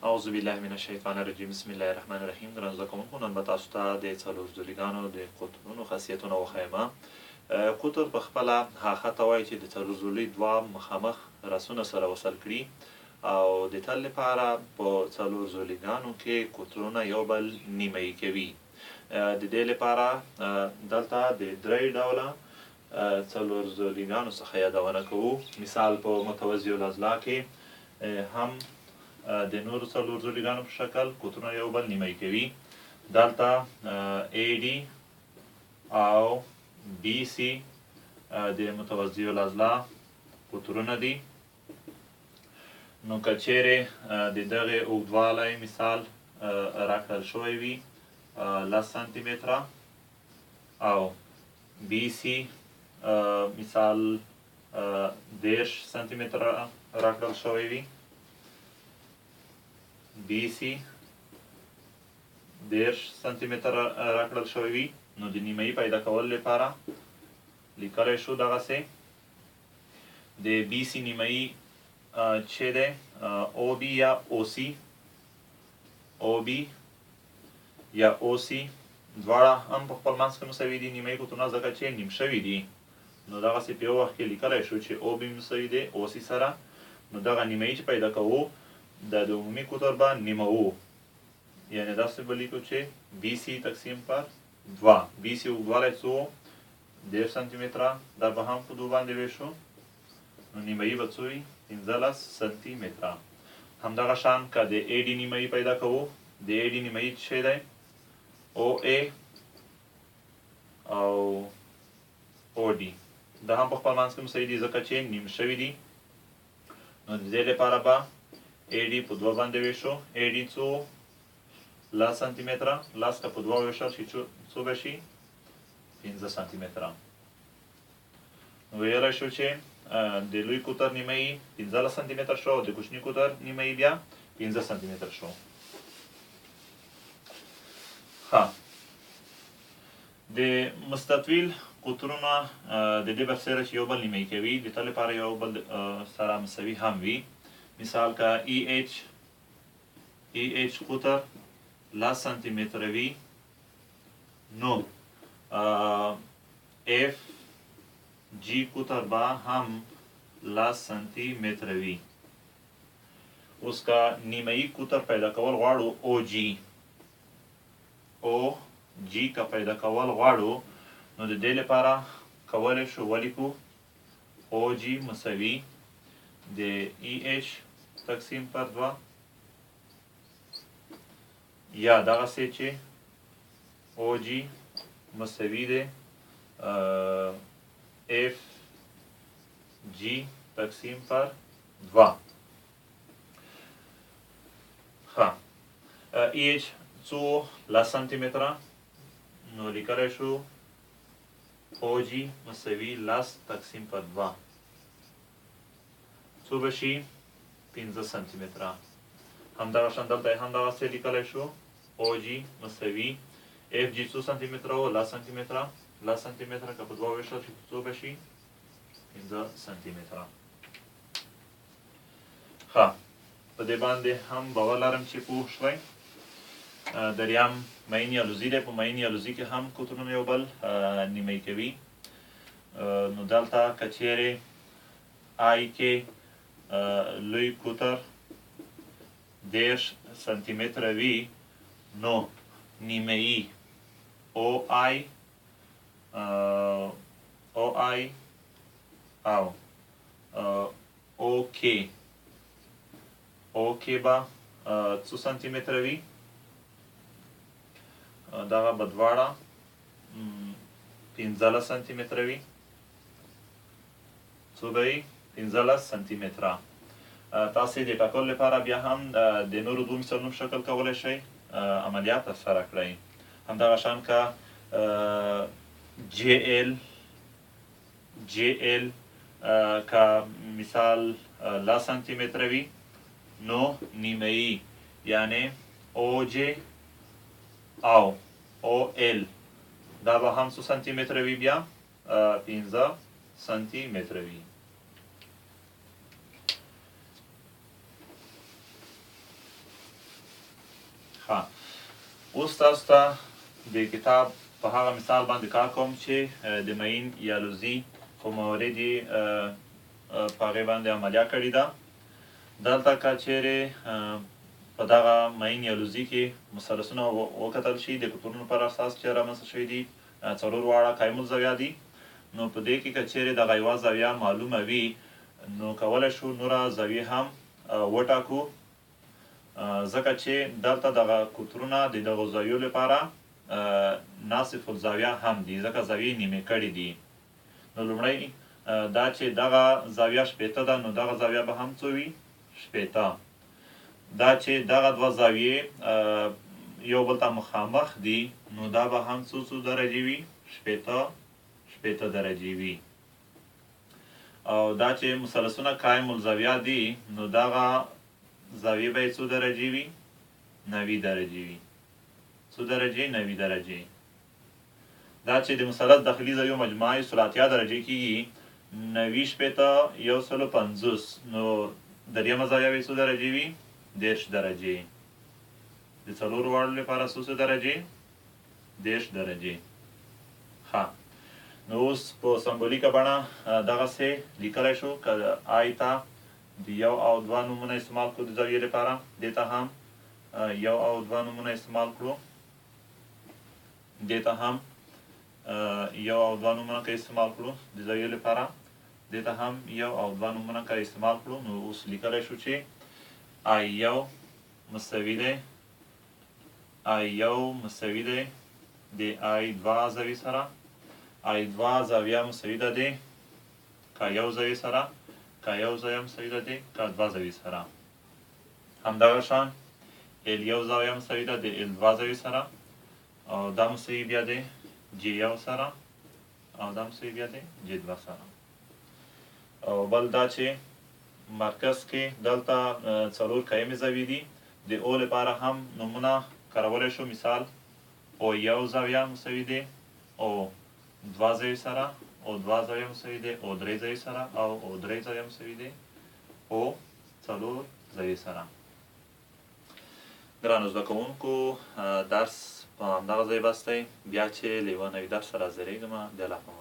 اعوذ بالله من الشیطان الرجیم بسم الله الرحمن الرحیم. درنو زده کوونکو، نن به تاسو ته د څلورزولیګانو د قطرونو خاصیتونه وښیمه. قطر په خپله هغه ته وایي چې د څلورزولي دوه مخامخ رسونه سره وصل کړي او د تل لپاره په څلورزولیګانو کې قطرونه یو بل نیمایي کوي. د دې لپاره دلته د درې ډوله څلورزولیګانو څخه یادونه کوو. مثال په متوازي الاضلاع کې هم د نورو څلورزولیګانو په شکل قطرونه یو بل نیمایي کوي. دلته AD او BC د متوازي الاضلاع قطرونه دي. نو که چیرې د دغې اوږدوالی مثال راکړل شوی وي 10 سانتي متره او BC مثال 10 سانتي متره راکړل شوی وي، BC 10 سانتي متره راکړل شوی وي، نو د نیمایي پیدا کولو لپاره لیکلی شو دغسې د BC نیمایي چې دی OB یا OC یا OC دواړه هم په خپل منځ کې مساوي دي نیمایي قطرونه، ځکه چې نیم شوي دي. نو دغسې په یو وخت کې لیکلی شو چې OB مساوي دی OC سره. نو دغه نیمایي چې پیدا کوو د عمومي قطر به نیموو، یعنې داسې به لیکو چې BC تقسیم پر 2. BC اوږدوالی څو 10 سانتي متره، دا به هم په 2 باندې ویشو، نو نیمایي به څو وي 15 سانتي متره. همدغه شان که د AD نیمایي پیدا کوو، د AD نیمایي څه دی OA او OD، دا هم په خپل منځ کې مساوي دي ځکه چې نیم شوي دي. نو د دې لپاره به AD په 2 باندې ویشو. AD څو 10 سانتي متره، 10 که په 2 وویشل شي څو به شي 15 سانتي متره. نو ویلی شو چې د لوی قطر نیمایي 15 سانتي متر شو او د کوچني قطر نیمایي بیا 15 سانتي متر شو. د مستطیل قطرونه د دې برسیره چې یو بل نیمایي کوي، د تل لپاره یو بل سره مساوي هم وي. مثال که EH قطر 10 سانتي متره وي، نو FG قطر به هم 10 سانتي متره وي. اوس که نیمایي قطر پیدا کول غواړو OG که پیدا کول غواړو، نو د دې لپاره کولی شو ولیکو OG مساوي د EH تقسیم پر 2 یا دغسې چې OG مساوي دی FG تقسیم پر 2. EH څو 10 سانتي متره، نو لیکلی شو OG مساوي 10 تقسیم پر 2 څو به شي 15 سانتي متره. همدغه شان دلته هم دغسې لیکلی شو OG مساوي FG څو سانتي متره و 10 سانتي متره، 10 سانتي متره که په 2 وویشل شي څو به شي 15 سانتي متره. په دې باندې هم باور لرم چې پوه شوئ. دریم معین الوزي دی. په معین الوزي کې هم قطرونه یو بل نیمایي کوي. نو دلته که چیرې I کې لوی قطر 10 سانتي متره وي، نو نیمایي OI او OK به څو سانتي متره وي، دغه به دواړه 15 سانتي متره وي. څو به وي 15 سانتي متره. تاسې د ټاکلو لپاره بیا هم د نورو دوو مثالونو په شکل کولی شئ عملیات ترسره کړئ. همدغه شان که JL که مثال 10 سانتي متره وي، نو نیمایي یعنې OJ او OL دا به هم څو سانتي متره وي، بیا 15 سانتي متره وي. اوس تاسو ته د کتاب په هغه مثال باندې کار کوم چې د معین یا لزي په مورد یې په هغې باندې عملیه کړې ده. دلته که چیرې په دغه معین یا لزي کې مثلثونه وکتل شي د قطرونو پر اساس چې رامنځته شوي دي، څلور واړه قایم الزاویه دي، نو په دې کې که چیرې دغه یوه زاویه معلومه وي نو کولی شو نوره زاویې هم وټاکو، ځکه چې دلته دغه قطرونه د دغو زاویو لپاره ناصف الزاویه هم دي، ځکه زاویې نیمې کړي دي. نو لومړی دا چې دغه زاویه شپېته ده نو دغه زاویه به هم څو وي؟ شپېته. دا چې دغه دوه زاویې یو بل ته مخامخ دي نو دا به هم څو درجې وي؟ شپېته درجې وي. او دا چې مثلثونه قایم الزاویه دي نو دغه زاویې به یې څو درجې وي؟ 90 درجې وي. څو درجې؟ 90 درجې. دا چې د مثلث داخلي زاویو مجموعه یې 180 درجې کېږي، 90 شپېته 150 نو دریمه زاویه به یې څو درجې وي؟ 30 درجې. د څلورو واړو لپاره څو درجې؟ 30 درجې. نو اوس په سمبولیکه بڼه دغسې لیکلی شو. که آی ته د 1 او 2 نومونه استعمال کړو د زاویې لپاره، دې ته هم 1 او 2 نومونه استعمال کړو، دې ته هم 1 او 2 نومونه که استعمال کړو د زاویې لپاره، دې ته هم 1 او 2 نومونه که استعمال کړو، نو اوس لیکلی شو چې I1 مساوي دی I1 مساوي دی د I2 زاویې سره، I2 زاویه مساوي ده د K1 زاویې سره، K1 زاویه مساوي ده د K2 زاویې سره. همدغه شان L1 زاویه مساوي ده د L2 زاویې سره، او دا مساوي بیا د J1 سره، او دا مساوي بیا د J2 سره. او بل دا چې مرکز کې دلته څلور قایمې زاویې دي، د O لپاره هم نومونه کارولی شو. مثال O1 زاویه مساوي دی O2 زاویې سره، O2 زاویه مساوي دی O3 زاویې سره، او O3 زاویه مساوي دی O4 زاویې سره. ګرانو زده کوونکو، درس په همدغه ځای بس دی. بیا چې له یوه نوي درس سره حاضرېږم، د الله په